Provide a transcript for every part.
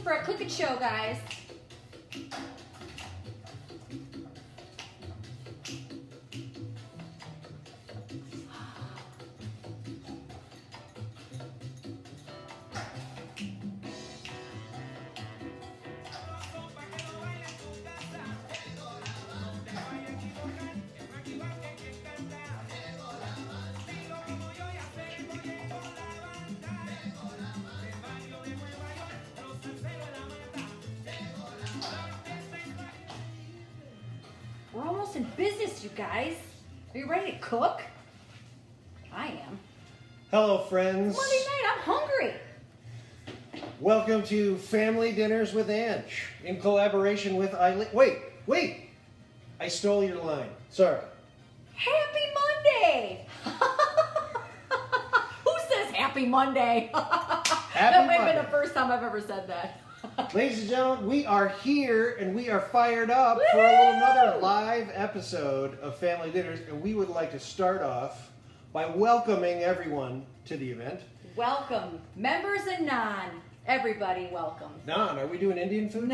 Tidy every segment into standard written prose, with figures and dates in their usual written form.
for a cooking show, guys. We're almost in business, you guys. Are you ready to cook? I am. Hello, friends. Monday night, I'm hungry. Welcome to Family Dinners with Ange in collaboration with Eileen. Wait. I stole your line. Sorry. Happy Monday! Who says Happy Monday? That might have been the first time I've ever said that. Ladies and gentlemen, we are here and we are fired up for another live episode of Family Dinners, and we would like to start off by welcoming everyone to the event. Welcome, members and non. Everybody, welcome. Non, are we doing Indian food? Ooh,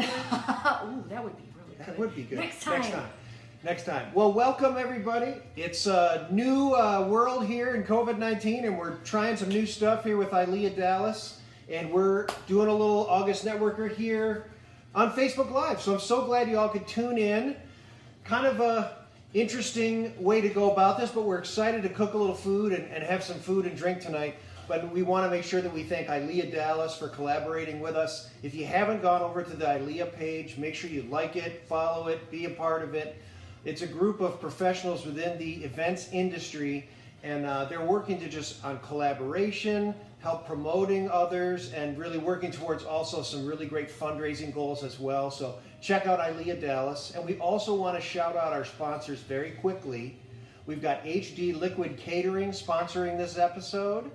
that would be really good. That would be good. Next time. Well, welcome everybody. It's a new world here in COVID-19, and we're trying some new stuff here with Ilea Dallas. And we're doing a little August Networker here on Facebook Live. So I'm so glad you all could tune in. Kind of a interesting way to go about this, but we're excited to cook a little food and have some food and drink tonight. But we want to make sure that we thank Ilea Dallas for collaborating with us. If you haven't gone over to the Ilea page, make sure you like it, follow it, be a part of it. It's a group of professionals within the events industry, and they're working to just on collaboration, help promoting others, and really working towards also some really great fundraising goals as well. So check out Ilea Dallas. And we also want to shout out our sponsors very quickly. We've got HD Liquid Catering sponsoring this episode.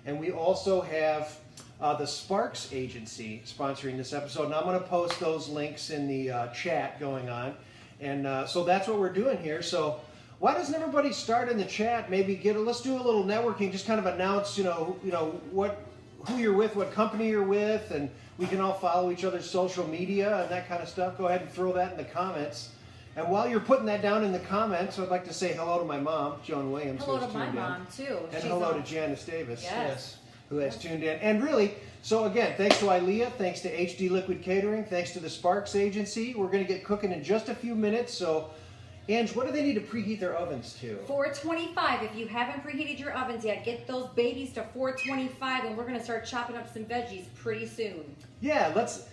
And we also have the Sparks Agency sponsoring this episode. And I'm going to post those links in the chat going on. And so that's what we're doing here. So why doesn't everybody start in the chat? Maybe let's do a little networking. Just kind of announce, who you're with, what company you're with, and we can all follow each other's social media and that kind of stuff. Go ahead and throw that in the comments. And while you're putting that down in the comments, I'd like to say hello to my mom, Joan Williams. Hello to my mom too. And hello to Janice Davis, yes, who has tuned in. And really, so again, thanks to Ilea, thanks to HD Liquid Catering, thanks to the Sparks Agency. We're going to get cooking in just a few minutes. So, Ange, what do they need to preheat their ovens to? 425. If you haven't preheated your ovens yet, get those babies to 425, and we're going to start chopping up some veggies pretty soon. Let's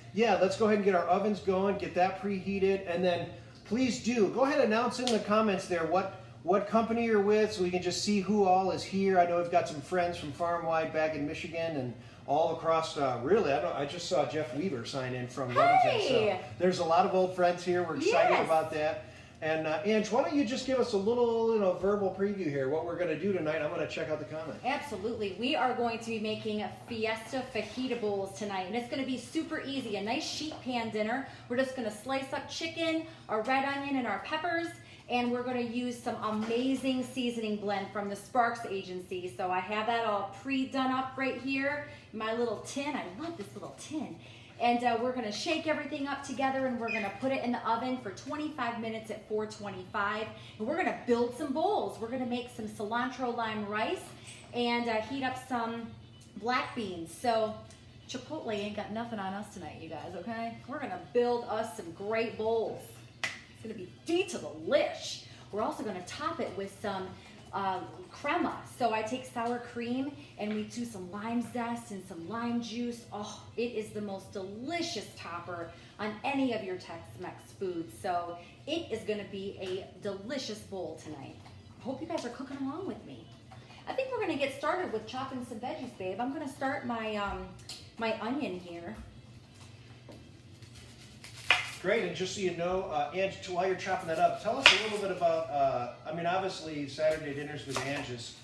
go ahead and get our ovens going, get that preheated, and then please do go ahead and announce in the comments there what company you're with, so we can just see who all is here. I know we've got some friends from Farmwide back in Michigan and all across. I just saw Jeff Weaver sign in from Lebanon. So there's a lot of old friends here. We're excited about that. And Ange, why don't you just give us a little verbal preview here, what we're going to do tonight. I'm going to check out the comments. Absolutely. We are going to be making Fiesta Fajita bowls tonight, and it's going to be super easy. A nice sheet pan dinner. We're just going to slice up chicken, our red onion, and our peppers, and we're going to use some amazing seasoning blend from the Sparks Agency. So I have that all pre-done up right here in my little tin. I love this little tin. And we're going to shake everything up together, and we're going to put it in the oven for 25 minutes at 425. And we're going to build some bowls. We're going to make some cilantro lime rice and heat up some black beans. So Chipotle ain't got nothing on us tonight, you guys, okay? We're going to build us some great bowls. It's going to be D to the lish. We're also going to top it with some crema. So I take sour cream and we do some lime zest and some lime juice. Oh, it is the most delicious topper on any of your Tex-Mex foods. So it is going to be a delicious bowl tonight. I hope you guys are cooking along with me. I think we're going to get started with chopping some veggies, babe. I'm going to start my my onion here. Great, and just so you know, Ange, while you're chopping that up, tell us a little bit about, obviously Saturday Dinners with Ange is,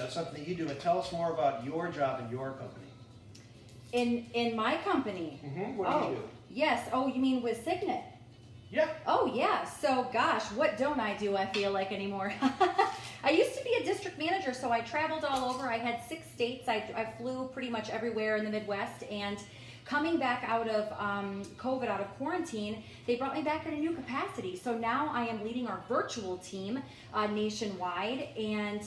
something that you do, but tell us more about your job in your company. In my company? Mm-hmm. What do you do? Yes. Oh, you mean with Signet? Yeah. Oh, yeah. So, gosh, what don't I do, I feel like, anymore? I used to be a district manager, so I traveled all over. I had 6 states. I flew pretty much everywhere in the Midwest, and coming back out of COVID, out of quarantine, they brought me back in a new capacity. So now I am leading our virtual team nationwide and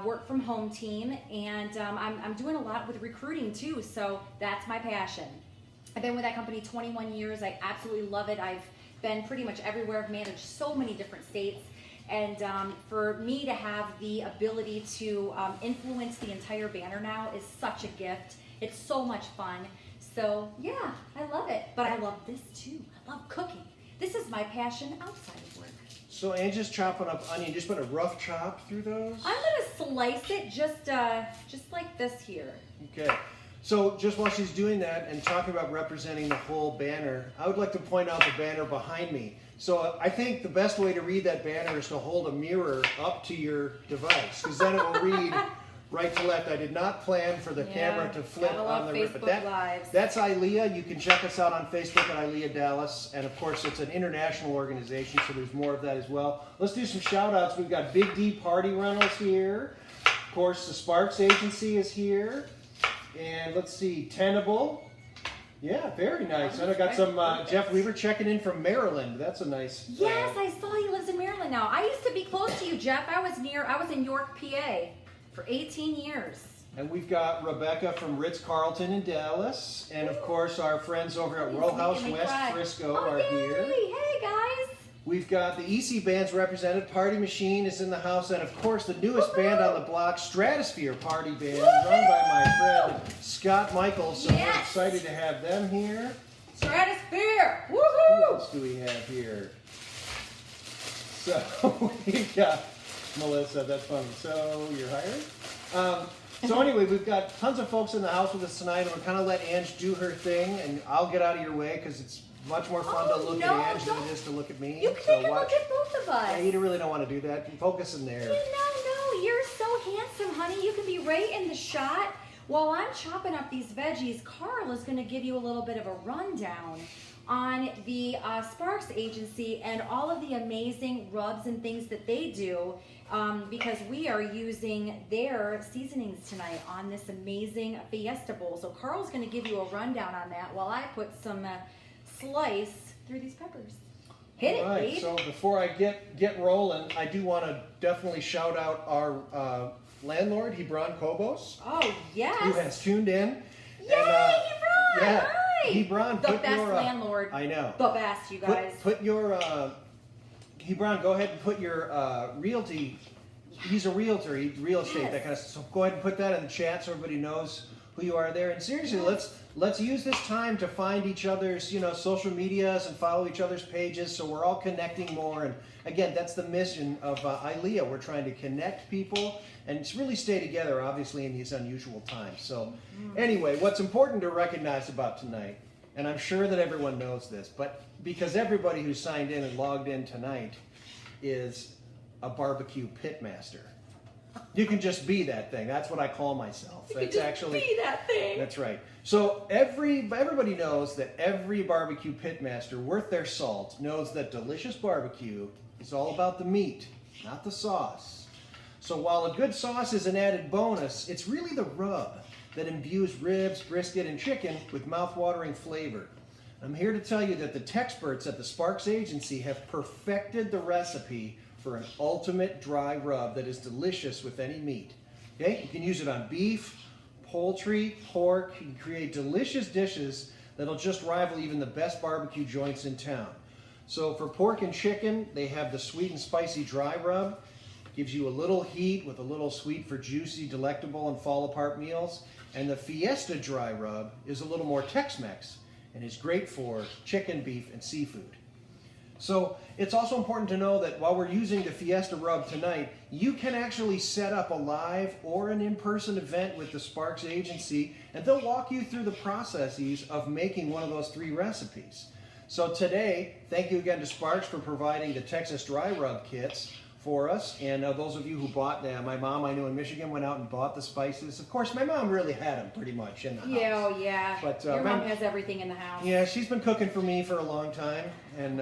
work from home team, and I'm doing a lot with recruiting too, so that's my passion. I've been with that company 21 years. I absolutely love it. I've been pretty much everywhere. I've managed so many different states. And for me to have the ability to influence the entire banner now is such a gift. It's so much fun. So yeah, I love it. But I love this too. I love cooking. This is my passion outside of work. So Angie's chopping up onion. Just put a rough chop through those? I'm gonna slice it just like this here. Okay. So just while she's doing that and talking about representing the whole banner, I would like to point out the banner behind me. So I think the best way to read that banner is to hold a mirror up to your device, because then it will read right to left. I did not plan for the camera to flip on the Facebook but Lives. that's ILEA. You can check us out on Facebook at ILEA Dallas, and of course it's an international organization, so there's more of that as well. Let's do some shout outs. We've got Big D Party Rentals here. Of course, the Sparks Agency is here. And let's see, Tenable. Yeah, very nice. And I got some Jeff Weaver checking in from Maryland. That's a nice. Yes, I saw he lives in Maryland now. I used to be close to you, Jeff. I was in York, PA for 18 years. And we've got Rebecca from Ritz-Carlton in Dallas. And of course, our friends over at Row House West Frisco are here. Hey, guys. We've got the EC bands represented. Party Machine is in the house. And of course, the newest band on the block, Stratosphere Party Band, run by my friend Scott Michaels. So we're excited to have them here. Stratosphere! Who Woohoo! else do we have here? So we've got Melissa, that's funny. So you're hired? So anyway, we've got tons of folks in the house with us tonight. I'm going to kind of let Ange do her thing, and I'll get out of your way because it's much more fun to look at Ange than it is to look at me. You can take a look at both of us. Yeah, you really don't want to do that. Focus in there. No, you're so handsome, honey. You can be right in the shot. While I'm chopping up these veggies, Carl is going to give you a little bit of a rundown on the Sparks Agency and all of the amazing rubs and things that they do, because we are using their seasonings tonight on this amazing Fiesta bowl. So Carl's going to give you a rundown on that while I put some slice through these peppers. Hit it, babe. So before I get rolling, I do want to definitely shout out our landlord, Hebron Kobos. Oh, yes. Who has tuned in. Yay, Hebron! Yeah, Hi. Hebron, the best landlord. I know. The best, you guys. Put your Hebron. Go ahead and put your realty. He's a realtor. He real estate, that kind of stuff. So go ahead and put that in the chat so everybody knows who you are there. And seriously, let's use this time to find each other's social medias and follow each other's pages so we're all connecting more. And again, that's the mission of ILEA. We're trying to connect people and really stay together, obviously, in these unusual times. So anyway, what's important to recognize about tonight, and I'm sure that everyone knows this, but because everybody who signed in and logged in tonight is a barbecue pitmaster. You can just be that thing. That's what I call myself. Be that thing. That's right. So everybody knows that every barbecue pitmaster worth their salt knows that delicious barbecue is all about the meat, not the sauce. So while a good sauce is an added bonus, it's really the rub that imbues ribs, brisket, and chicken with mouth-watering flavor. I'm here to tell you that the Texperts at the Sparks Agency have perfected the recipe for an ultimate dry rub that is delicious with any meat. Okay? You can use it on beef, poultry, pork. You can create delicious dishes that'll just rival even the best barbecue joints in town. So for pork and chicken, they have the sweet and spicy dry rub. Gives you a little heat with a little sweet for juicy, delectable, and fall-apart meals. And the Fiesta dry rub is a little more Tex-Mex and is great for chicken, beef, and seafood. So it's also important to know that while we're using the Fiesta rub tonight, you can actually set up a live or an in-person event with the Sparks Agency, and they'll walk you through the processes of making one of those 3 recipes. So today, thank you again to Sparks for providing the Texas dry rub kits for us, and those of you who bought them, my mom, I know in Michigan, went out and bought the spices. Of course, my mom really had them pretty much in the house. Yeah, oh yeah. But, your mom has everything in the house. Yeah, she's been cooking for me for a long time, and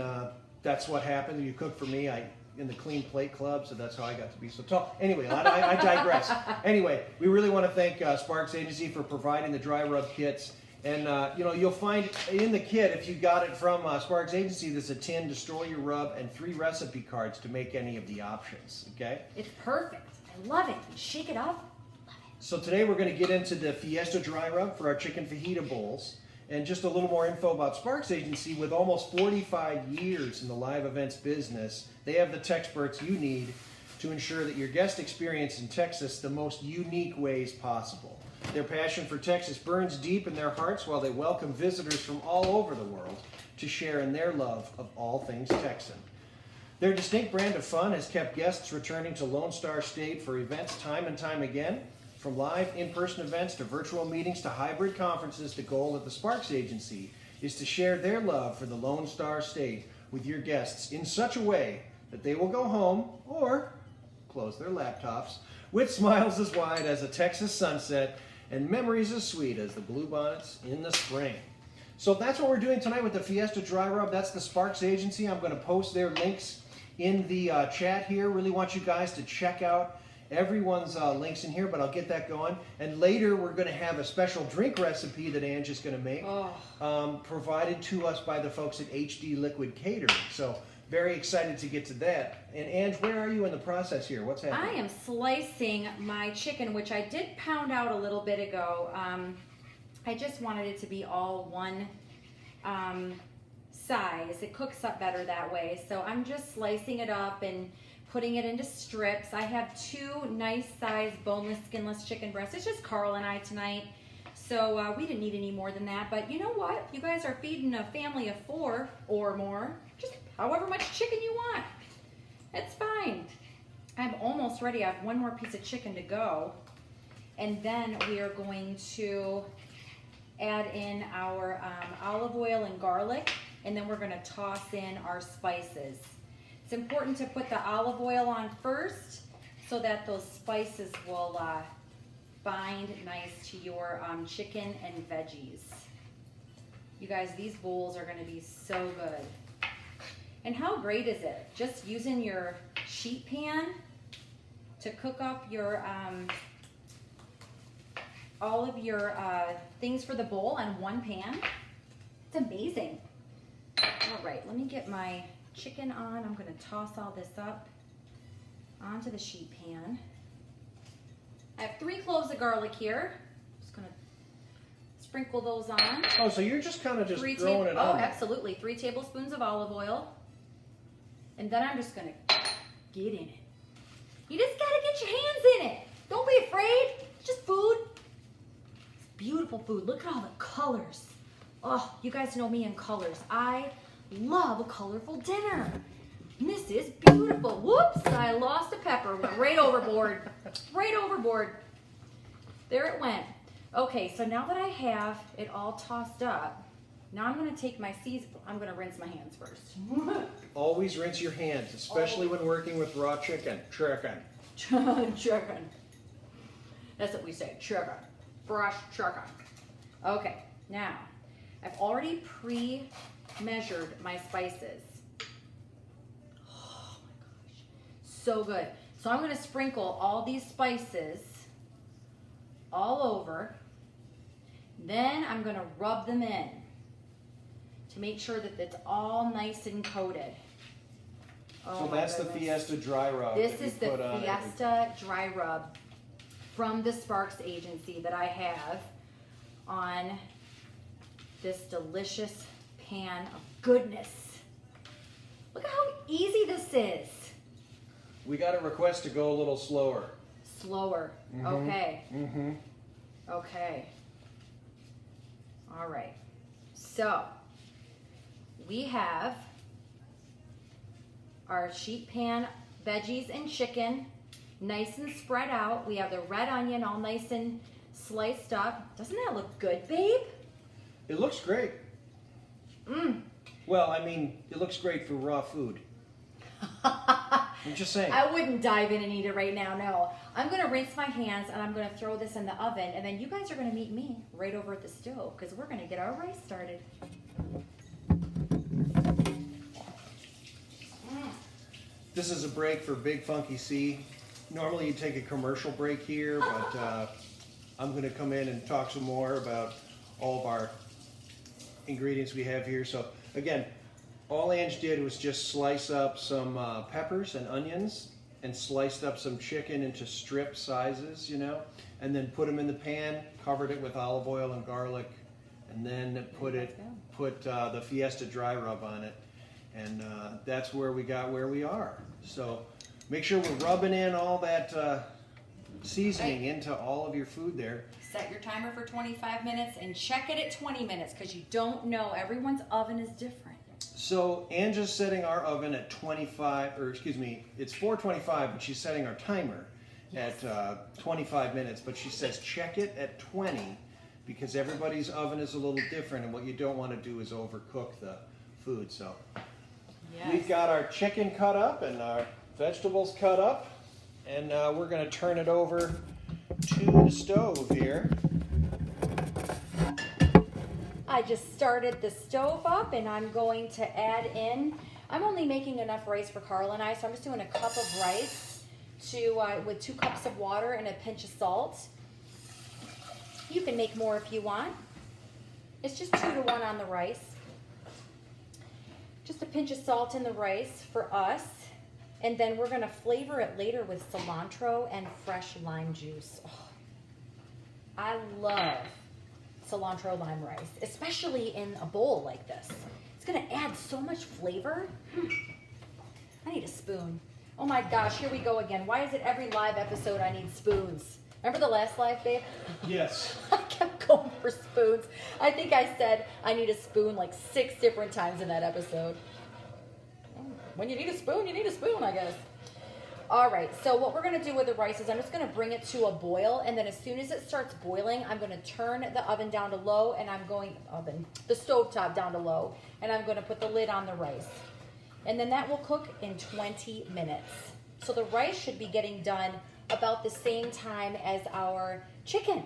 that's what happened. You cook for me. In the Clean Plate Club, so that's how I got to be so tall. Anyway, I digress. Anyway, we really want to thank Sparks Agency for providing the dry rub kits. And you know, you'll find in the kit, if you got it from Sparks Agency, there's a tin, Destroy Your Rub, and 3 recipe cards to make any of the options, okay? It's perfect. I love it. You shake it up. So today we're going to get into the Fiesta Dry Rub for our chicken fajita bowls. And just a little more info about Sparks Agency. With almost 45 years in the live events business, they have the textperts you need to ensure that your guest experience in Texas the most unique ways possible. Their passion for Texas burns deep in their hearts while they welcome visitors from all over the world to share in their love of all things Texan. Their distinct brand of fun has kept guests returning to Lone Star State for events time and time again. From live in-person events to virtual meetings to hybrid conferences, the goal of the Sparks Agency is to share their love for the Lone Star State with your guests in such a way that they will go home or close their laptops with smiles as wide as a Texas sunset and memories as sweet as the bluebonnets in the spring. So that's what we're doing tonight with the Fiesta Dry Rub. That's the Sparks Agency. I'm going to post their links in the chat here. Really want you guys to check out everyone's links in here, but I'll get that going. And later we're going to have a special drink recipe that Ange is going to make, provided to us by the folks at HD Liquid Catering. So very excited to get to that. And Ange, where are you in the process here? What's happening? I am slicing my chicken, which I did pound out a little bit ago. I just wanted it to be all one size. It cooks up better that way. So I'm just slicing it up and putting it into strips. I have 2 nice sized boneless, skinless chicken breasts. It's just Carl and I tonight. So we didn't need any more than that. But you know what? You guys are feeding a family of 4 or more. Just however much chicken you want. It's fine. I'm almost ready. I have 1 more piece of chicken to go. And then we are going to add in our olive oil and garlic. And then we're going to toss in our spices. It's important to put the olive oil on first so that those spices will bind nice to your chicken and veggies. You guys, these bowls are going to be so good. And how great is it? Just using your sheet pan to cook up your all of your things for the bowl on one pan. It's amazing. All right, let me get my chicken on. I'm going to toss all this up onto the sheet pan. I have 3 cloves of garlic here. Just going to sprinkle those on. Oh, so you're just kind of just throwing it on. Oh, absolutely. 3 tablespoons of olive oil. And then I'm just going to get in it. You just got to get your hands in it. Don't be afraid. It's just food. It's beautiful food. Look at all the colors. Oh, you guys know me in colors. I love a colorful dinner. And this is beautiful. Whoops, I lost a pepper. Went right overboard. Right overboard. There it went. Okay, so now that I have it all tossed up, now I'm going to take my I'm going to rinse my hands first. Always rinse your hands, especially when working with raw chicken. Chicken. That's what we say. Chicken. Fresh chicken. Okay, now I've already pre-measured my spices. Oh my gosh, so good. So I'm going to sprinkle all these spices all over. Then I'm going to rub them in to make sure that it's all nice and coated. Oh, so that's the Fiesta Dry Rub. This is the Fiesta Dry Rub from the Sparks Agency that I have on this delicious pan of goodness. Look at how easy this is. We got a request to go a little slower. Slower. Mm-hmm. Okay. Mm-hmm. Okay. All right. So we have our sheet pan veggies and chicken nice and spread out. We have the red onion all nice and sliced up. Doesn't that look good, babe? It looks great. Mmm. Well, I mean, it looks great for raw food. I'm just saying. I wouldn't dive in and eat it right now, no. I'm going to rinse my hands and I'm going to throw this in the oven, and then you guys are going to meet me right over at the stove because we're going to get our rice started. This is a break for Big Funky C. Normally you take a commercial break here, but I'm going to come in and talk some more about all of our ingredients we have here. So again, all Ange did was just slice up some peppers and onions and sliced up some chicken into strip sizes, you know, and then put them in the pan, covered it with olive oil and garlic, and then put the Fiesta dry rub on it. And that's where we got where we are. So make sure we're rubbing in all that seasoning into all of your food there. Set your timer for 25 minutes and check it at 20 minutes because you don't know. Everyone's oven is different. So Ange is setting our oven at 25, or excuse me, it's 425, but she's setting our timer at 25 minutes. But she says check it at 20 because everybody's oven is a little different, and what you don't want to do is overcook the food. So we've got our chicken cut up and our vegetables cut up, and we're going to turn it over to the stove here. I just started the stove up and I'm going to add in, I'm only making enough rice for Carl and I, so I'm just doing a cup of rice with 2 cups of water and a pinch of salt. You can make more if you want. It's just 2 to 1 on the rice. Just a pinch of salt in the rice for us. And then we're gonna flavor it later with cilantro and fresh lime juice. Oh, I love cilantro lime rice, especially in a bowl like this. It's gonna add so much flavor. I need a spoon. Oh my gosh, here we go again. Why is it every live episode I need spoons? Remember the last live, babe? Yes. I kept going for spoons. I think I said I need a spoon like 6 different times in that episode. When you need a spoon, I guess. All right, so what we're gonna do with the rice is I'm just gonna bring it to a boil, and then as soon as it starts boiling, I'm gonna turn the oven down to low, and the stovetop down to low, and I'm gonna put the lid on the rice. And then that will cook in 20 minutes. So the rice should be getting done about the same time as our chicken.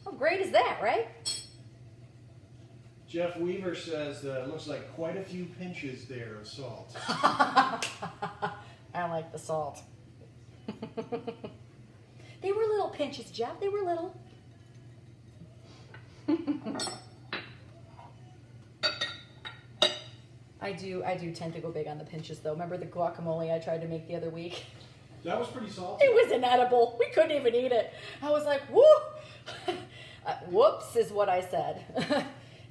How great is that, right? Jeff Weaver says it looks like quite a few pinches there of salt. I like the salt. They were little pinches, Jeff. They were little. I do tend to go big on the pinches, though. Remember the guacamole I tried to make the other week? That was pretty salty. It was inedible. We couldn't even eat it. I was like, whoo! Whoops is what I said.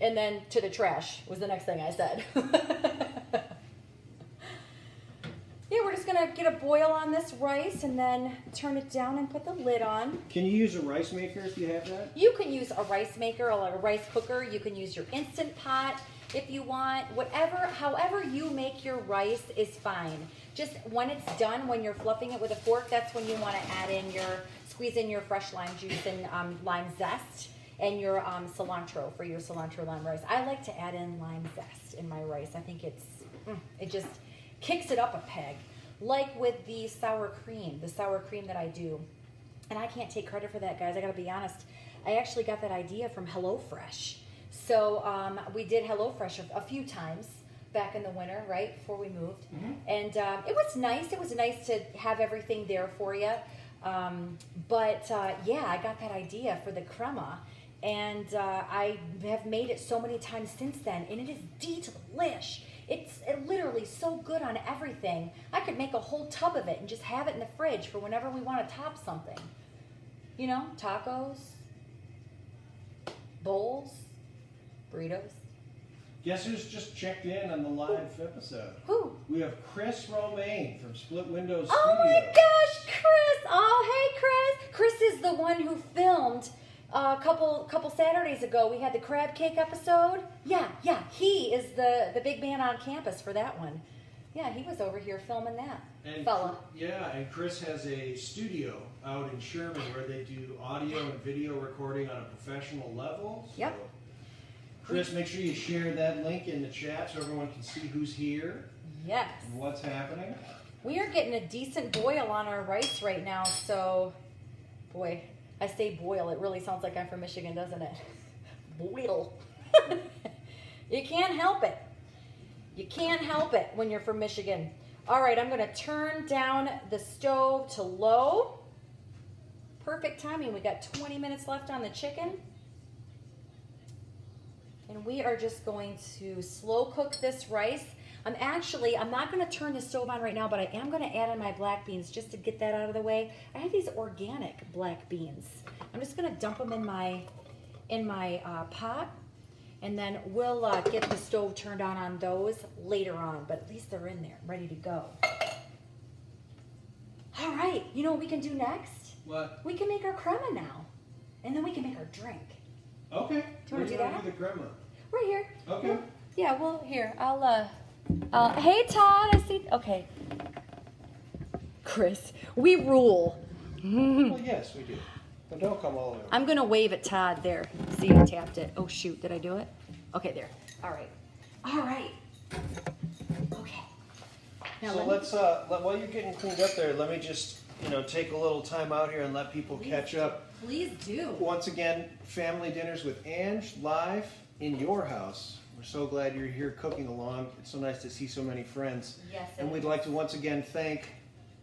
And then to the trash was the next thing I said. Yeah, we're just gonna get a boil on this rice and then turn it down and put the lid on. Can you use a rice maker if you have that? You can use a rice maker or a rice cooker. You can use your Instant Pot if you want. However you make your rice is fine. Just when it's done, when you're fluffing it with a fork, that's when you want to squeeze in your fresh lime juice and lime zest and your cilantro for your cilantro lime rice. I like to add in lime zest in my rice. I think it just kicks it up a peg. Like with the sour cream that I do. And I can't take credit for that, guys. I gotta be honest. I actually got that idea from HelloFresh. So we did HelloFresh a few times back in the winter, right, before we moved. Mm-hmm. And it was nice. It was nice to have everything there for you. Yeah, I got that idea for the crema. And I have made it so many times since then. And it is delish. It's literally so good on everything. I could make a whole tub of it and just have it in the fridge for whenever we want to top something. You know, tacos, bowls, burritos. Guess who's just checked in on the live episode? Who? We have Chris Romaine from Split Windows Oh Studio. my gosh, Chris! Oh, hey, Chris! Chris is the one who filmed a couple Saturdays ago. We had the crab cake episode. Yeah. He is the big man on campus for that one. Yeah, he was over here filming that fella. Yeah, and Chris has a studio out in Sherman where they do audio and video recording on a professional level. So yep. Chris, make sure you share that link in the chat so everyone can see who's here. Yes. And what's happening. We are getting a decent boil on our rice right now, so boy, I say boil, it really sounds like I'm from Michigan, doesn't it? Boil. You can't help it. You can't help it when you're from Michigan. All right, I'm going to turn down the stove to low. Perfect timing. We got 20 minutes left on the chicken. And we are just going to slow cook this rice. I'm not going to turn the stove on right now, but I am going to add in my black beans just to get that out of the way. I have these organic black beans. I'm just going to dump them in my pot, and then we'll get the stove turned on those later on, but at least they're in there, ready to go. All right, you know what we can do next? What? We can make our crema now, and then we can make our drink. Okay. Do you want to do that? Do the crema? Right here. Okay. Yeah, well, here, hey Todd, I see, okay. Chris, we rule. Well, yes, we do. But don't come all the way. I'm gonna wave at Todd there. See, I tapped it. Oh shoot, did I do it? Okay, there. All right. All right. Okay. Now So let's while you're getting cleaned up there, let me just take a little time out here and let people catch up. Please do. Once again, family dinners with Ange live in your house. We're so glad you're here cooking along. It's so nice to see so many friends. Yes. And we'd like to once again thank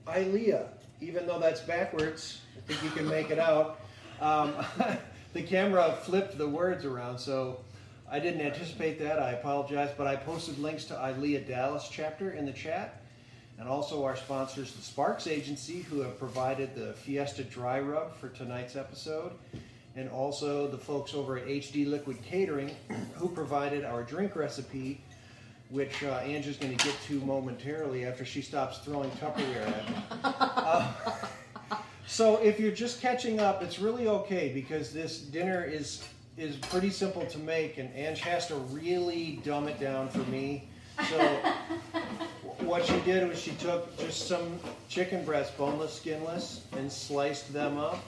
Ilea. Even though that's backwards, I think you can make it out. The camera flipped the words around, so I didn't anticipate that. I apologize, but I posted links to Untitled Dallas chapter in the chat, and also our sponsors, the Sparks Agency, who have provided the Fiesta dry rub for tonight's episode, and also the folks over at HD Liquid Catering, who provided our drink recipe, which Angie's going to get to momentarily after she stops throwing Tupperware at me. So if you're just catching up, it's really okay, because this dinner is pretty simple to make, and Ange has to really dumb it down for me. So what she did was she took just some chicken breasts, boneless, skinless, and sliced them up.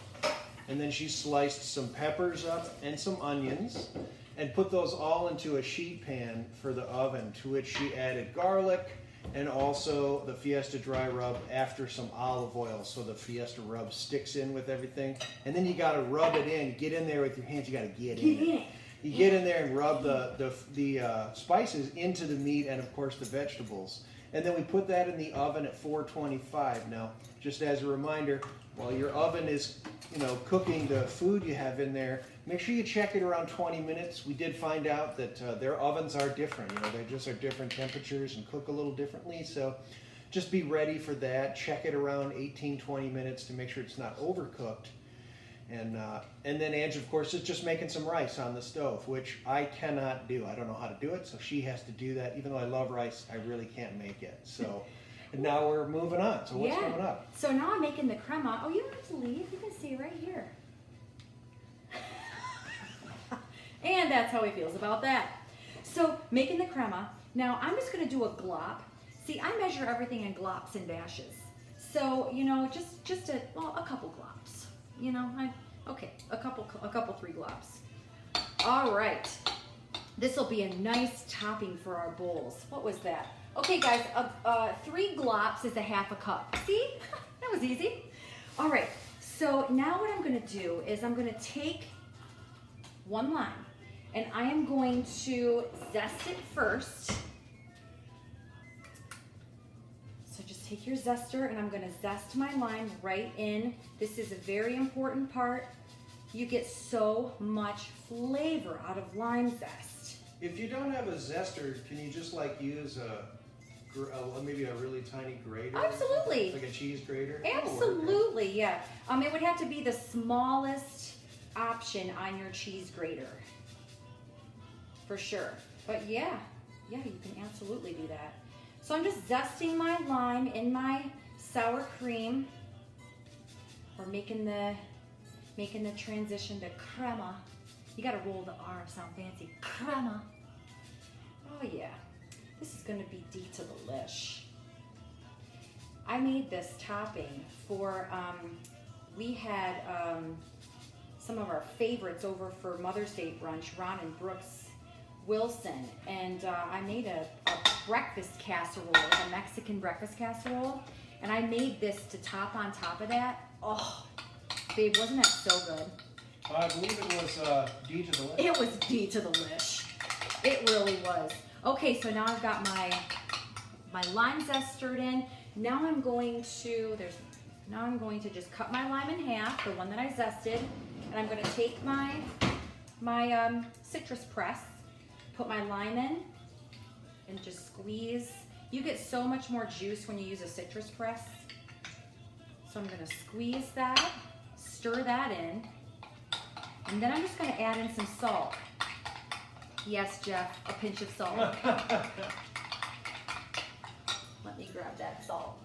And then she sliced some peppers up and some onions, and put those all into a sheet pan for the oven, to which she added garlic and also the Fiesta dry rub after some olive oil, so the Fiesta rub sticks in with everything. And then you got to rub it in. Get in there with your hands. You got to get in it. You get in there and rub the spices into the meat and, of course, the vegetables. And then we put that in the oven at 425. Now, just as a reminder, while your oven is cooking the food you have in there, make sure you check it around 20 minutes. We did find out that their ovens are different. They just are different temperatures and cook a little differently. So just be ready for that. Check it around 18, 20 minutes to make sure it's not overcooked. And then Ange, of course, is just making some rice on the stove, which I cannot do. I don't know how to do it, so she has to do that. Even though I love rice, I really can't make it. So. And now we're moving on. So what's coming up? So now I'm making the crema. Oh, you don't have to leave. You can see right here. And that's how he feels about that. So making the crema. Now I'm just going to do a glop. See, I measure everything in glops and dashes. So just a couple glops. A couple 3 glops. All right. This will be a nice topping for our bowls. What was that? Okay, guys, 3 glops is a half a cup. See? That was easy. All right, so now what I'm going to do is I'm going to take 1 lime, and I am going to zest it first. So just take your zester, and I'm going to zest my lime right in. This is a very important part. You get so much flavor out of lime zest. If you don't have a zester, can you just use maybe a really tiny grater? Absolutely. Like a cheese grater? Absolutely, yeah. It would have to be the smallest option on your cheese grater. For sure. But yeah, you can absolutely do that. So I'm just zesting my lime in my sour cream. We're making the transition to crema. You gotta roll the R, sound fancy. Crema. Oh yeah. This is going to be D to the lish. I made this topping for, we had some of our favorites over for Mother's Day brunch, Ron and Brooks Wilson, and I made a breakfast casserole, a Mexican breakfast casserole, and I made this to top on top of that. Oh, babe, wasn't that so good? I believe it was D to the lish. It was D to the lish. It really was. Okay, so now I've got my lime zest stirred in. Now I'm going to just cut my lime in half, the one that I zested, and I'm going to take my citrus press, put my lime in and just squeeze. You get so much more juice when you use a citrus press. So I'm gonna squeeze that, stir that in, and then I'm just gonna add in some salt. Yes, Jeff, a pinch of salt. Let me grab that salt.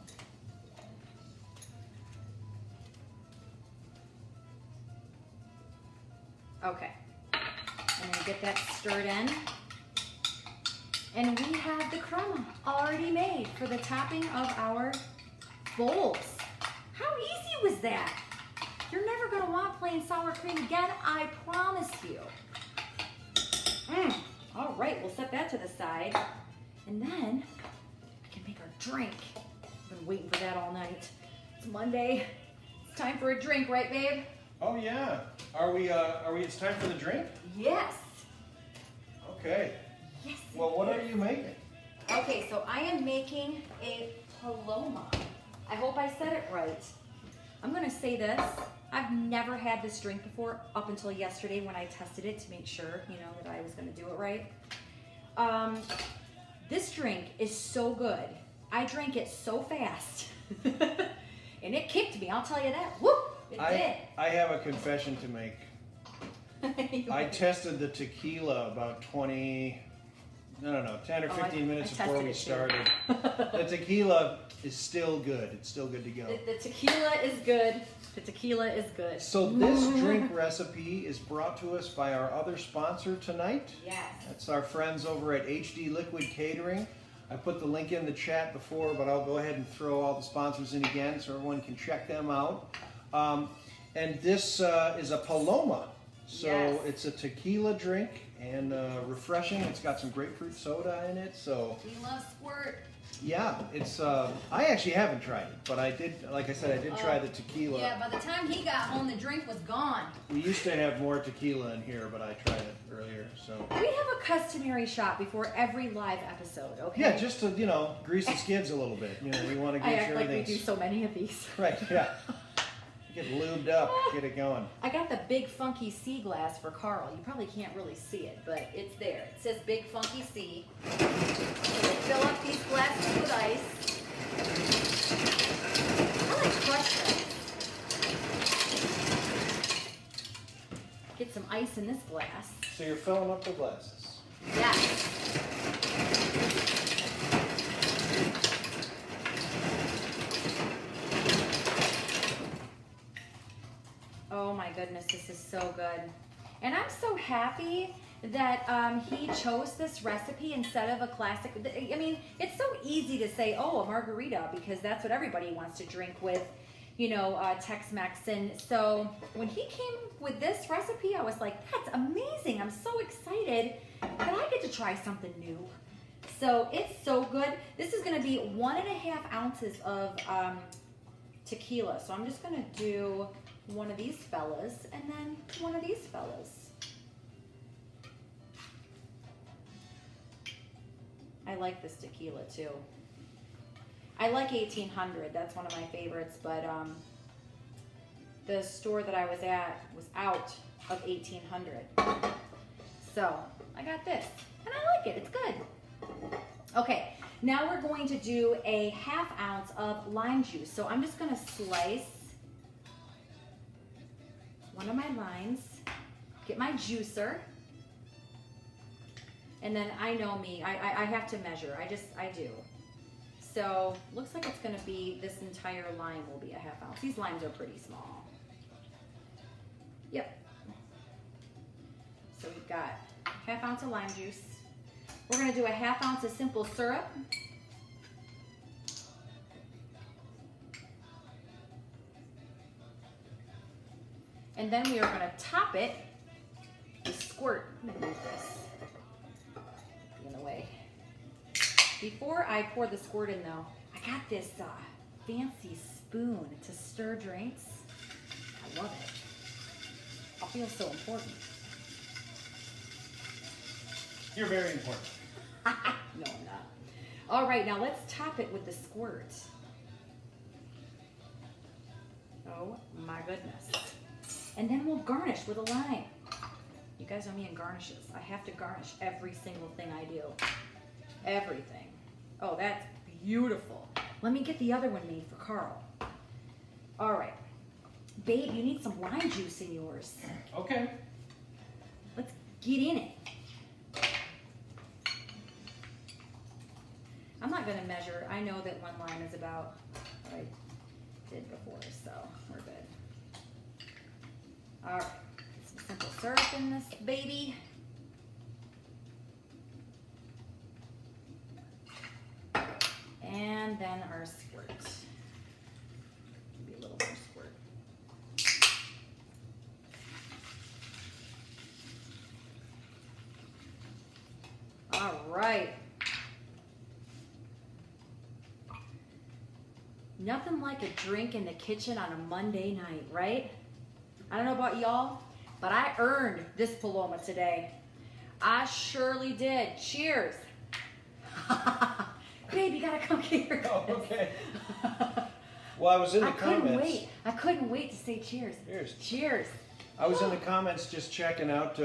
Okay, and then get that stirred in. And we have the crema already made for the topping of our bowls. How easy was that? You're never gonna want plain sour cream again, I promise you. All right, we'll set that to the side. And then I can make our drink. I've been waiting for that all night. It's Monday. It's time for a drink, right, babe? Oh yeah. Are we? It's time for the drink. Yes. Okay. Yes. Well, what are you making? Okay, so I am making a Paloma. I hope I said it right. I'm gonna say this. I've never had this drink before up until yesterday when I tested it to make sure, you know, that I was gonna do it right. This drink is so good. I drank it so fast. And it kicked me, I'll tell you that. Woo! It did. I have a confession to make. I tested the tequila about 10 or 15 minutes before we started. The tequila is still good. It's still good to go. The tequila is good. The tequila is good. So this drink recipe is brought to us by our other sponsor tonight. Yes. That's our friends over at HD Liquid Catering. I put the link in the chat before, but I'll go ahead and throw all the sponsors in again so everyone can check them out. And this is a Paloma. So Yes. it's a tequila drink and refreshing. It's got some grapefruit soda in it. So We love squirt. yeah, it's. I actually haven't tried it, but I did. Like I said, I did try the tequila. Yeah, by the time he got home, the drink was gone. We used to have more tequila in here, but I tried it earlier. So We have a customary shot before every live episode, okay? yeah, just to grease the skids a little bit. You know, we want to I get act sure like we do everything's so many of these. right. Yeah, get lubed up, get it going. I got the Big Funky C glass for Carl. You probably can't really see it, but it's there. It says Big Funky C. So they fill up these glasses with ice. I like crushed ice. Get some ice in this glass. So you're filling up the glasses. Yes. Oh my goodness, this is so good. And I'm so happy that he chose this recipe instead of a classic. I mean, it's so easy to say, oh, a margarita, because that's what everybody wants to drink with, you know, Tex-Mex. And so when he came with this recipe, I was like, that's amazing. I'm so excited that I get to try something new. So it's so good. This is gonna be 1.5 ounces of tequila. So I'm just gonna do one of these fellas and then one of these fellas. I like this tequila too. I like 1800, that's one of my favorites, but the store that I was at was out of 1800. So I got this and I like it, it's good. Okay, now we're going to do a 1/2 ounce of lime juice. So I'm just gonna slice one of my limes, get my juicer, and then I know me, I have to measure, I do. So looks like it's gonna be, this entire lime will be a 1/2 ounce. These limes are pretty small. Yep. So we've got 1/2 ounce of lime juice. We're gonna do a 1/2 ounce of simple syrup. And then we are gonna top it with squirt. I'm gonna move this in the way. Before I pour the squirt in though, I got this fancy spoon to stir drinks. I love it. I feel so important. You're very important. No, I'm not. All right, now let's top it with the squirt. Oh my goodness. And then we'll garnish with a lime. You guys know me and garnishes. I have to garnish every single thing I do. Everything. Oh, that's beautiful. Let me get the other one made for Carl. All right. Babe, you need some lime juice in yours. Okay. Let's get in it. I'm not going to measure. I know that one lime is about what I did before, so we're good. All right. Some simple syrup in this baby. And then our squirt. Maybe a little more squirt. All right. Nothing like a drink in the kitchen on a Monday night, right? I don't know about y'all, but I earned this Paloma today. I surely did. Cheers. Babe, you gotta come here. Oh, okay. Well, I was in the comments. I couldn't wait to say cheers. Cheers. Cheers. I was in the comments just checking out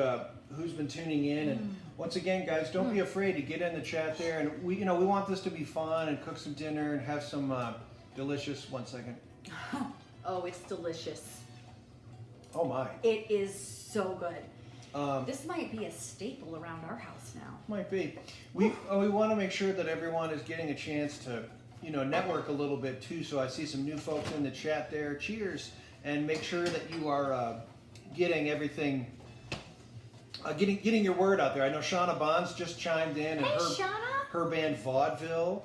who's been tuning in, and once again, guys, don't be afraid to get in the chat there. And we want this to be fun and cook some dinner and have some delicious. 1 second. Oh, it's delicious. Oh my. It is so good. This might be a staple around our house now. Might be. We want to make sure that everyone is getting a chance to network a little bit too. So I see some new folks in the chat there. Cheers, and make sure that you are getting everything. Getting your word out there. I know Shauna Bonds just chimed in, and her band Vaudeville.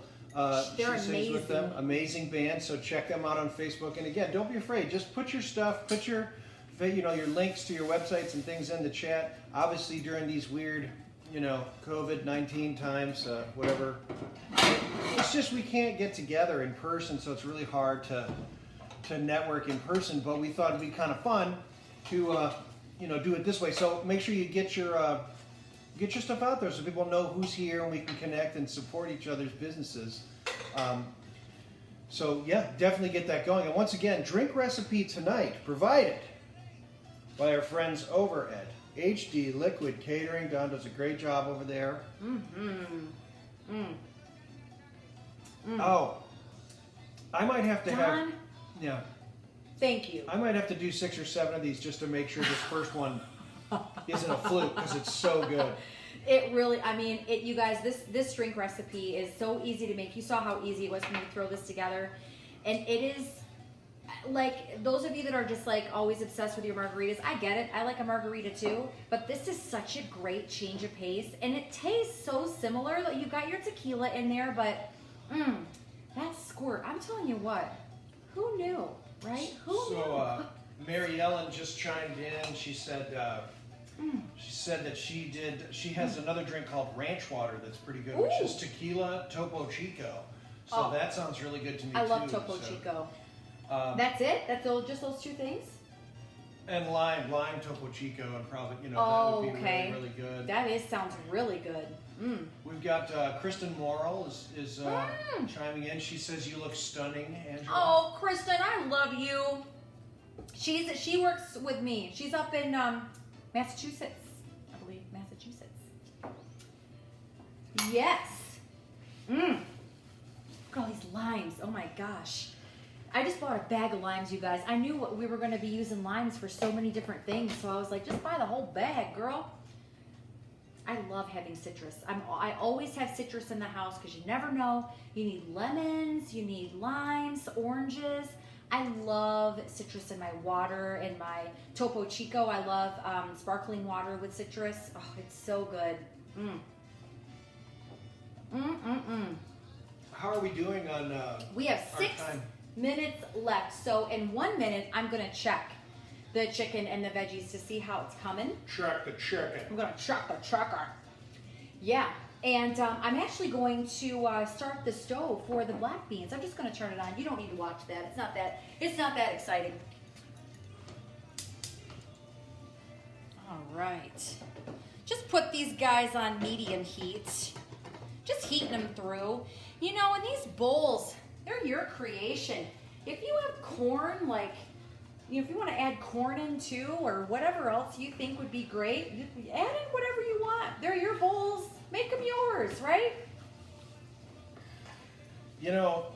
They're she sings with them. Amazing band. So check them out on Facebook. And again, don't be afraid. Just put your stuff, put your links to your websites and things in the chat. Obviously, during these weird, COVID-19 times, whatever. It's just we can't get together in person, so it's really hard to network in person. But we thought it'd be kind of fun to do it this way. So make sure you get your stuff out there so people know who's here and we can connect and support each other's businesses. So yeah, definitely get that going. And once again, drink recipe tonight provided by our friends over at HD Liquid Catering. Don does a great job over there. Oh, I might have to have. Yeah. Thank you. I might have to do 6 or 7 of these just to make sure this first one isn't a fluke because it's so good. It really, you guys, this drink recipe is so easy to make. You saw how easy it was for me to throw this together. And it is, like, those of you that are just, like, always obsessed with your margaritas, I get it. I like a margarita, too. But this is such a great change of pace. And it tastes so similar. Like, you got your tequila in there, but, that squirt. I'm telling you what, who knew, right? Who knew? So, Mary Ellen just chimed in. She said that she has another drink called Ranch Water that's pretty good, which is tequila Topo Chico. So that sounds really good to me too. I love Topo Chico. That's it? That's just those 2 things? And lime Topo Chico, and probably that would be really, really good. That sounds really good. We've got Kristen Morrill is chiming in. She says you look stunning, Angela. Oh, Kristen, I love you. She works with me. She's up in Massachusetts, I believe, Massachusetts. Yes. Look at all these limes. Oh my gosh. I just bought a bag of limes, you guys. I knew we were going to be using limes for so many different things, so I was like, just buy the whole bag, girl. I love having citrus. I always have citrus in the house because you never know. You need lemons, you need limes, oranges. I love citrus in my water and my Topo Chico. I love sparkling water with citrus. Oh, it's so good. How are we doing on We have our 6 time? minutes left. So in 1 minute, I'm going to check the chicken and the veggies to see how it's coming. Check the chicken. I'm going to check the checker. Yeah. And I'm actually going to start the stove for the black beans. I'm just going to turn it on. You don't need to watch that. It's not that exciting. All right. Just put these guys on medium heat. Just heating them through. And these bowls, they're your creation. If you have corn, like if you want to add corn in too, or whatever else you think would be great, you add in whatever you want. They're your bowls. Make them yours, right? You know,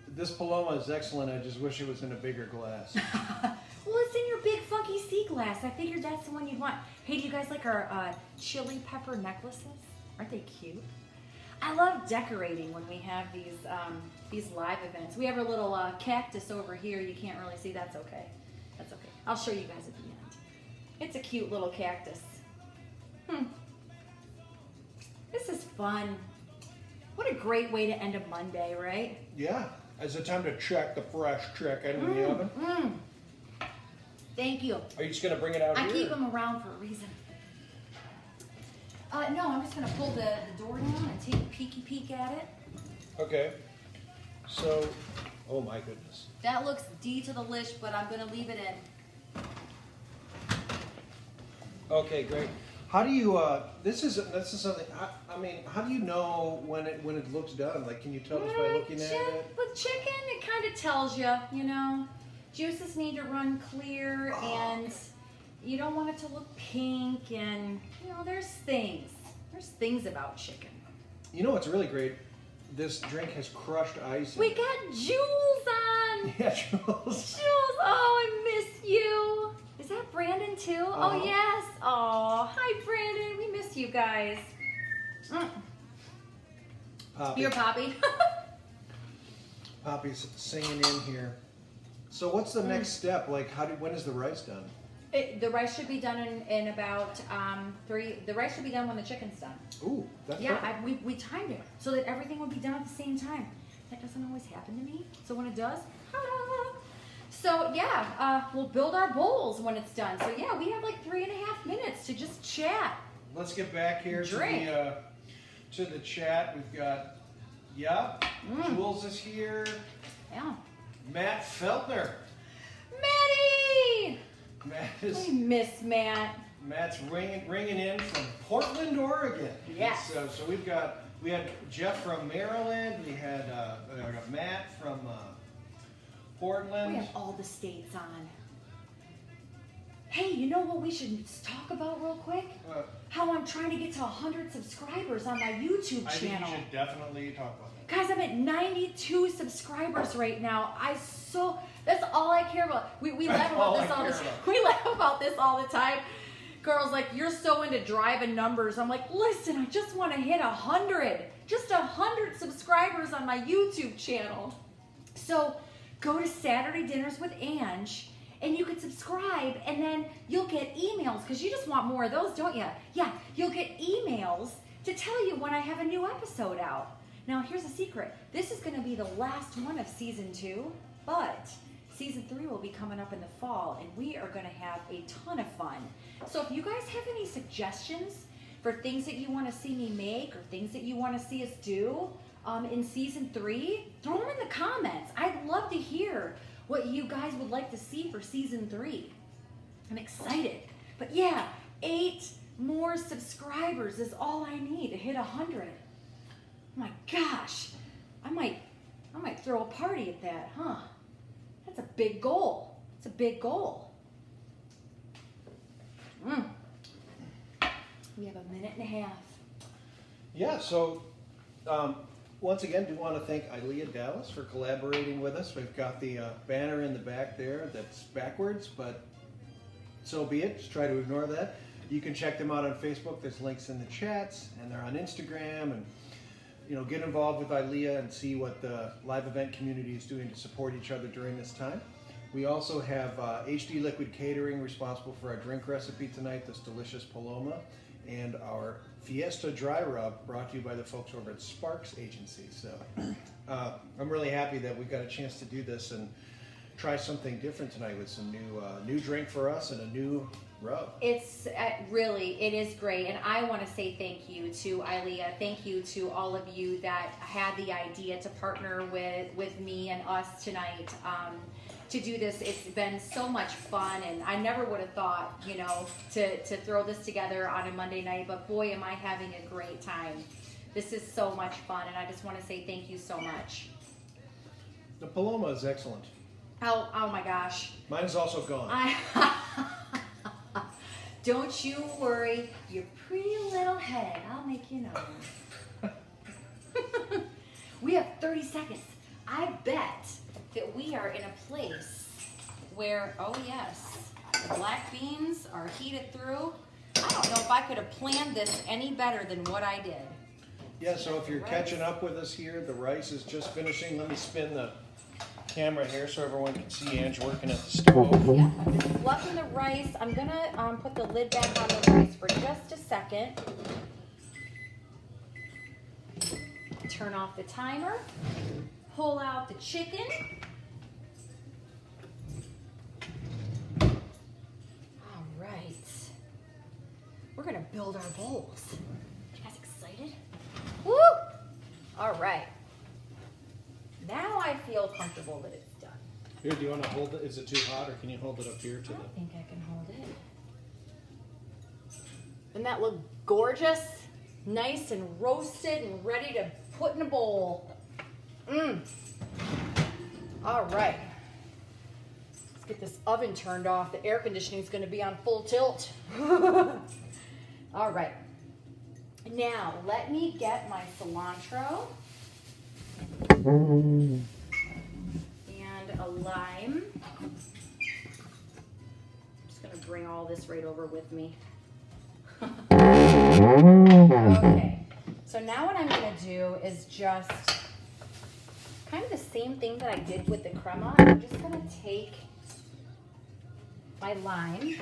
this Paloma is excellent. I just wish it was in a bigger glass. Well, it's in your big funky sea glass. I figured that's the one you'd want. Hey, do you guys like our chili pepper necklaces? Aren't they cute? I love decorating when we have these live events. We have a little cactus over here. You can't really see. That's okay. That's okay. I'll show you guys at the end. It's a cute little cactus. This is fun. What a great way to end a Monday, right? Yeah, as a time to check the fresh chicken in the oven. Thank you. Are you just going to bring it out here? I keep them around for a reason. No, I'm just going to pull the door down and take a peeky peek at it. Okay. So, oh my goodness. That looks D to the lish, but I'm going to leave it in. Okay, great. How do you? This is something. I mean, how do you know when it looks done? Like, can you tell just by looking at it? With chicken, it kind of tells you. You know, juices need to run clear, and you don't want it to look pink. And there's things. There's things about chicken. You know what's really great? This drink has crushed ice. We got Jules on. Yeah, Jules. Jules, oh, I miss you. Is that Brandon too? Oh, yes. Oh, hi, Brandon. We miss you guys. Poppy. You're Poppy. Poppy's singing in here. So what's the next step? Like, when is the rice done? The rice should be done in about 3. The rice should be done when the chicken's done. Ooh, that's perfect. we timed it so that everything would be done at the same time. That doesn't always happen to me. So when it does, so yeah, we'll build our bowls when it's done. So yeah, we have like 3.5 minutes to just chat. Let's get back here to the chat. We've got Jules is here. Yeah. Matt Feltner. Matty! I miss Matt. Matt's ringing in from Portland, Oregon. Yes. So we had Jeff from Maryland. We had Matt from Portland. We have all the states on. Hey, you know what we should talk about real quick? How I'm trying to get to 100 subscribers on my YouTube channel. I think you should definitely talk about that. Guys, I'm at 92 subscribers right now. That's all I care about. We laugh about this all the time. We laugh about this all the time. Girls, like, you're so into driving numbers. I'm like, listen, I just want to hit 100. Just 100 subscribers on my YouTube channel. So go to Saturday Dinners with Ange, and you can subscribe, and then you'll get emails, because you just want more of those, don't you? Yeah, you'll get emails to tell you when I have a new episode out. Now, here's a secret. This is going to be the last one of season 2, but season 3 will be coming up in the fall, and we are going to have a ton of fun. So if you guys have any suggestions for things that you want to see me make, or things that you want to see us do in season 3, throw them in the comments. I'd love to hear what you guys would like to see for season 3. I'm excited. But yeah, 8 more subscribers is all I need to hit 100. Oh my gosh, I might throw a party at that, huh? That's a big goal. It's a big goal. We have 1.5 minutes. Yeah, so once again, do want to thank Ilea Dallas for collaborating with us. We've got the banner in the back there that's backwards, but so be it. Just try to ignore that. You can check them out on Facebook. There's links in the chats, and they're on Instagram, and get involved with Ilea and see what the live event community is doing to support each other during this time. We also have HD Liquid Catering responsible for our drink recipe tonight, this delicious Paloma, and our Fiesta Dry Rub brought to you by the folks over at Sparks Agency. So I'm really happy that we got a chance to do this and try something different tonight with some new drink for us and a new rub. It's it is great, and I want to say thank you to Ilea. Thank you to all of you that had the idea to partner with me and us tonight to do this. It's been so much fun, and I never would have thought, to throw this together on a Monday night, but boy, am I having a great time. This is so much fun, and I just want to say thank you so much. The Paloma is excellent. Oh my gosh. Mine is also gone. Don't you worry, your pretty little head. I'll make you know. We have 30 seconds. I bet that we are in a place where, oh yes, the black beans are heated through. I don't know if I could have planned this any better than what I did. Yeah, so if you're catching up with us here, the rice is just finishing. Let me spin the camera here so everyone can see Ange working at the stove. Yeah, I'm just fluffing the rice. I'm gonna put the lid back on the rice for just a second. Turn off the timer. Pull out the chicken. All right. We're gonna build our bowls. You guys excited? Woo! All right. Now I feel comfortable that it's done. Here, do you want to hold it? Is it too hot, or can you hold it up here to I the... think I can hold it. Doesn't that look gorgeous? Nice and roasted and ready to put in a bowl. All right. Let's get this oven turned off. The air conditioning is going to be on full tilt. All right. Now, let me get my cilantro and a lime. I'm just going to bring all this right over with me. Okay, so now what I'm going to do is just kind of the same thing that I did with the crema. I'm just going to take my lime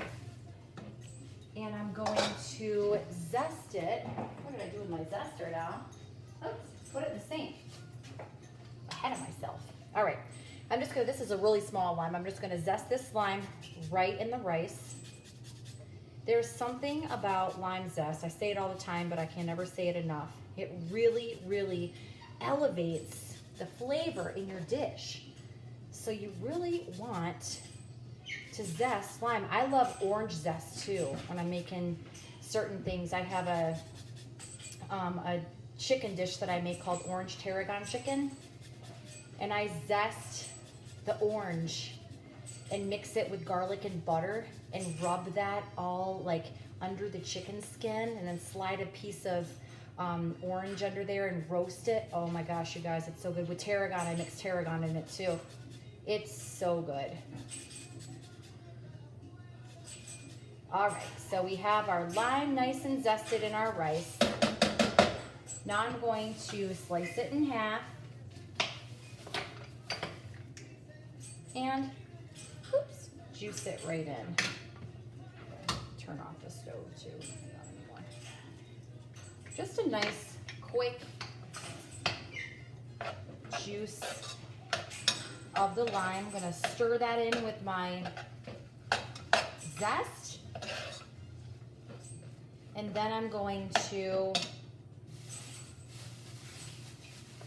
and I'm going to zest it. What did I do with my zester now? Oops, put it in the sink. Ahead of myself. All right, I'm just going to, this is a really small lime. I'm just going to zest this lime right in the rice. There's something about lime zest, I say it all the time, but I can never say it enough. It really, really elevates the flavor in your dish. So you really want to zest lime. I love orange zest too when I'm making certain things. I have a chicken dish that I make called orange tarragon chicken. And I zest the orange and mix it with garlic and butter and rub that all like under the chicken skin and then slide a piece of orange under there and roast it. Oh my gosh, you guys, it's so good. With tarragon, I mix tarragon in it too. It's so good. All right, so we have our lime nice and zested in our rice. Now I'm going to slice it in half. And juice it right in. Turn off the stove too. Not anymore. Just a nice, quick juice of the lime. I'm gonna stir that in with my zest. And then I'm going to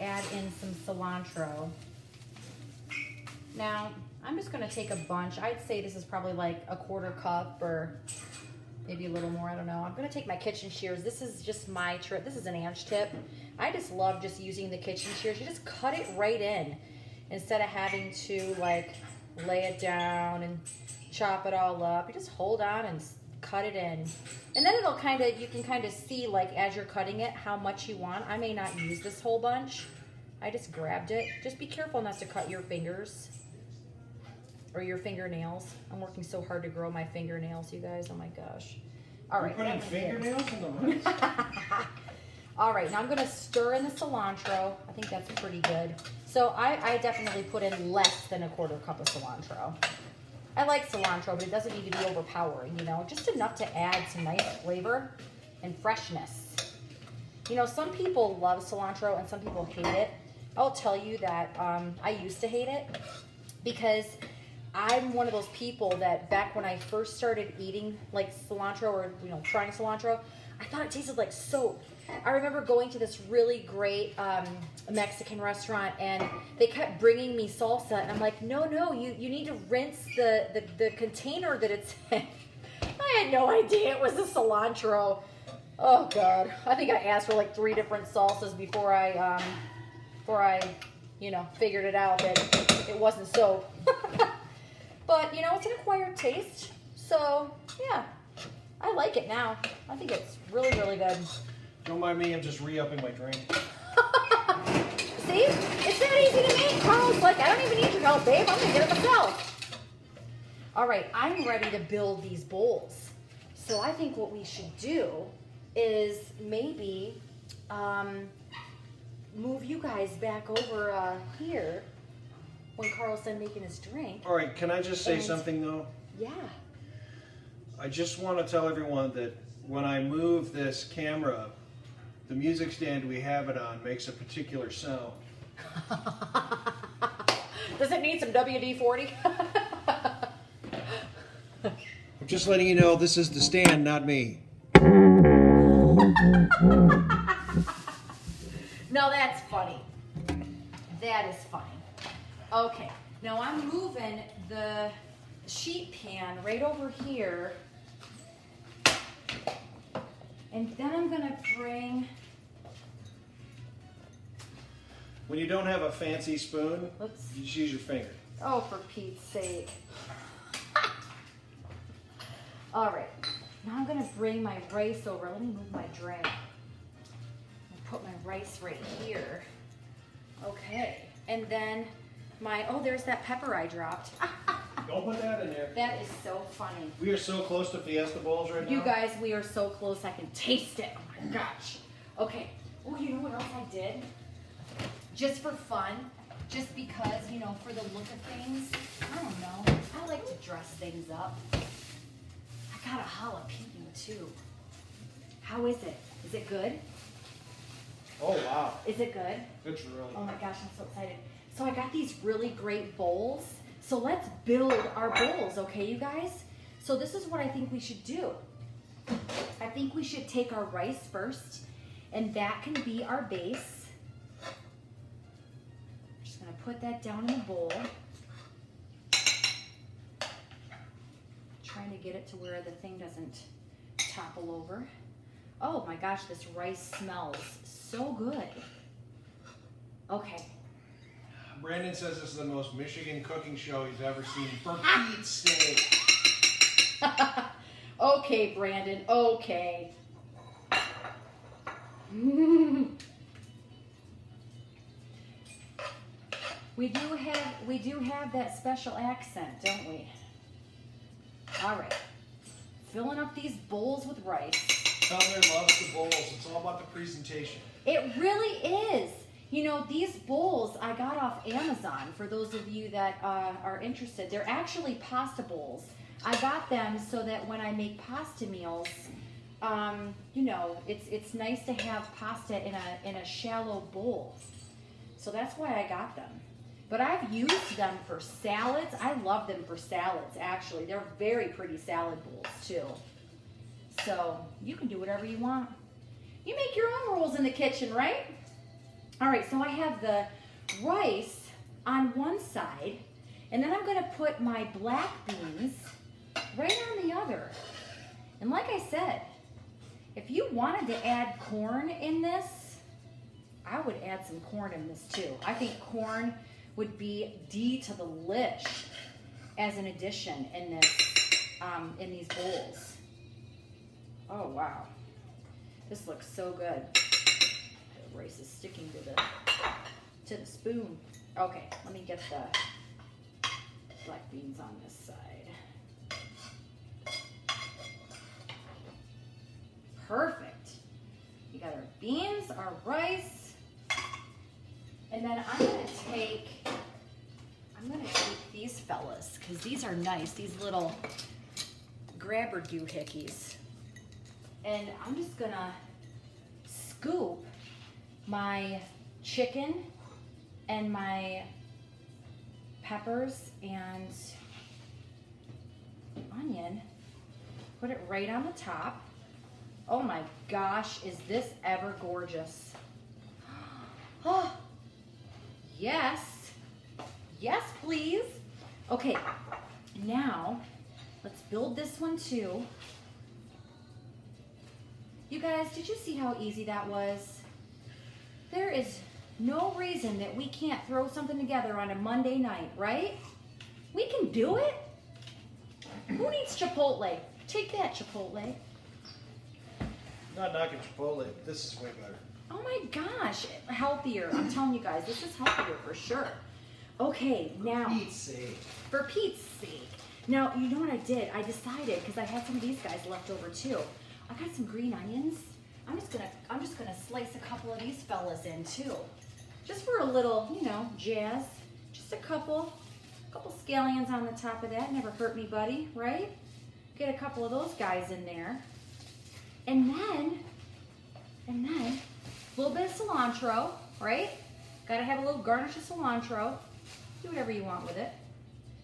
add in some cilantro. Now, I'm just gonna take a bunch. I'd say this is probably like a 1/4 cup or maybe a little more, I don't know. I'm gonna take my kitchen shears. This is just my trip. This is an Ange tip. I just love just using the kitchen shears. You just cut it right in instead of having to like lay it down and chop it all up. You just hold on and cut it in. And then it'll kind of, you can kind of see like as you're cutting it how much you want. I may not use this whole bunch. I just grabbed it. Just be careful not to cut your fingers. Or your fingernails. I'm working so hard to grow my fingernails, you guys. Oh my gosh. All right. You're putting fingernails in the rice? All right, now I'm gonna stir in the cilantro. I think that's pretty good. So I definitely put in less than a 1/4 cup of cilantro. I like cilantro, but it doesn't need to be overpowering, you know, just enough to add some nice flavor and freshness. You know, some people love cilantro and some people hate it. I'll tell you that I used to hate it because I'm one of those people that back when I first started eating like cilantro or, you know, trying cilantro, I thought it tasted like soap. I remember going to this really great Mexican restaurant and they kept bringing me salsa and I'm like, no, you need to rinse the container that it's in. I had no idea it was the cilantro. Oh God, I think I asked for like 3 different salsas before I you know, figured it out that it wasn't soap. But, you know, it's an acquired taste. So, yeah, I like it now. I think it's really, really good. Don't mind me, I'm just re-upping my drink. See? It's that easy to make. Carl's like, I don't even need your help, babe. I'm going to get it myself. All right, I'm ready to build these bowls. So I think what we should do is maybe move you guys back over here when Carl's done making his drink. All right, can I just say something though? Yeah. I just want to tell everyone that when I move this camera, the music stand we have it on makes a particular sound. Does it need some WD-40? I'm just letting you know this is the stand, not me. No, that's funny. That is funny. Okay, now I'm moving the sheet pan right over here. And then I'm gonna bring, When you don't have a fancy spoon, let's, you just use your finger. oh, for Pete's sake. All right, now I'm gonna bring my rice over. Let me move my drink. I'll put my rice right here. Okay, and then there's that pepper I dropped. Don't put that in there. That is so funny. We are so close to Fiesta Bowls right now. You guys, we are so close, I can taste it. Oh my gosh. Okay, oh, you know what else I did? Just for fun, just because, you know, for the look of things, I don't know, I like to dress things up. I got a jalapeno too. How is it? Is it good? Oh, wow. Is it good? It's really Oh my gosh, I'm so excited. So I got these really great bowls. So let's build our bowls, okay, you guys? So this is what I think we should do. I think we should take our rice first, and that can be our base. I'm just gonna put that down in the bowl. Trying to get it to where the thing doesn't topple over. Oh my gosh, this rice smells so good. Okay. Brandon says this is the most Michigan cooking show he's ever seen. For Pete's sake. Okay, Brandon, okay. We do have that special accent, don't we? All right. Filling up these bowls with rice. Sumner loves the bowls. It's all about the presentation. It really is. You know, these bowls I got off Amazon, for those of you that are interested. They're actually pasta bowls. I got them so that when I make pasta meals, you know, it's nice to have pasta in a shallow bowl. So that's why I got them. But I've used them for salads. I love them for salads, actually. They're very pretty salad bowls, too. So you can do whatever you want. You make your own rules in the kitchen, right? All right, so I have the rice on one side, and then I'm gonna put my black beans right on the other. And like I said, if you wanted to add corn in this, I would add some corn in this too. I think corn would be D to the lish as an addition in this, in these bowls. Oh wow, this looks so good. The rice is sticking to the spoon. Okay, let me get the black beans on this side. Perfect. We got our beans, our rice, and then I'm gonna take these fellas, because these are nice, these little grabber doohickeys. And I'm just gonna scoop my chicken and my peppers and onion, put it right on the top. Oh my gosh, is this ever gorgeous? Oh, yes. Yes, please. Okay, now let's build this one too. You guys, did you see how easy that was? There is no reason that we can't throw something together on a Monday night, right? We can do it. Who needs Chipotle? Take that, Chipotle. Not knocking Chipotle. This is way better. Oh my gosh, healthier. I'm telling you guys, this is healthier for sure. Okay, now. For Pete's sake. For Pete's sake. Now, you know what I did? I decided, because I had some of these guys left over too. I got some green onions. I'm just gonna slice a couple of these fellas in too. Just for a little, you know, jazz. Just a couple scallions on the top of that. Never hurt anybody, right? Get a couple of those guys in there. And then, a little bit of cilantro, right? Gotta have a little garnish of cilantro. Do whatever you want with it.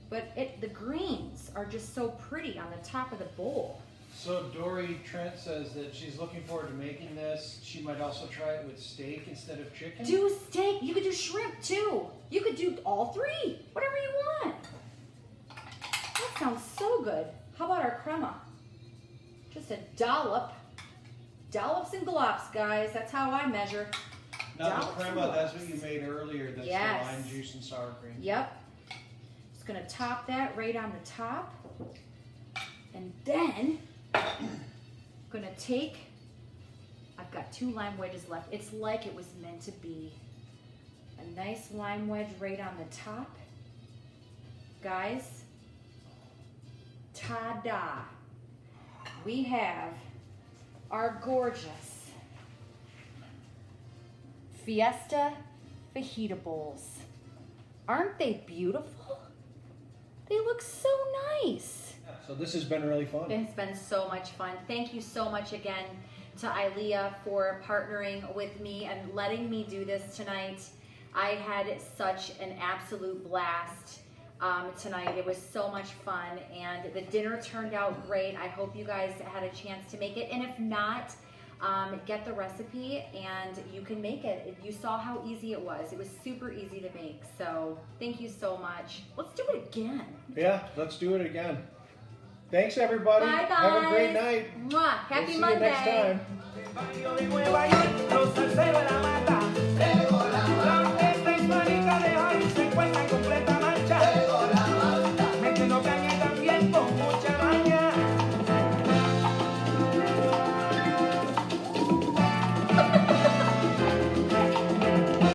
But the greens are just so pretty on the top of the bowl. So Dory Trent says that she's looking forward to making this. She might also try it with steak instead of chicken. Do steak. You could do shrimp too. You could do all three. Whatever you want. That sounds so good. How about our crema? Just a dollop. Dollops and glops, guys. That's how I measure. Now Dollops the and crema, that's glops. what you made earlier. That's Yes. the lime juice and sour cream. Yep. Just gonna top that right on the top. And then, gonna take, I've got 2 lime wedges left. It's like it was meant to be. A nice lime wedge right on the top. Guys, ta-da. We have our gorgeous Fiesta Fajita bowls. Aren't they beautiful? They look so nice. So this has been really fun. It's been so much fun. Thank you so much again to Ilea for partnering with me and letting me do this tonight. I had such an absolute blast tonight. It was so much fun, and the dinner turned out great. I hope you guys had a chance to make it, and if not, get the recipe and you can make it. You saw how easy it was. It was super easy to make, so thank you so much. Let's do it again. Yeah, let's do it again. Thanks, everybody. Bye, guys. Have a great night. Mwah. Happy We'll see Monday. you next time.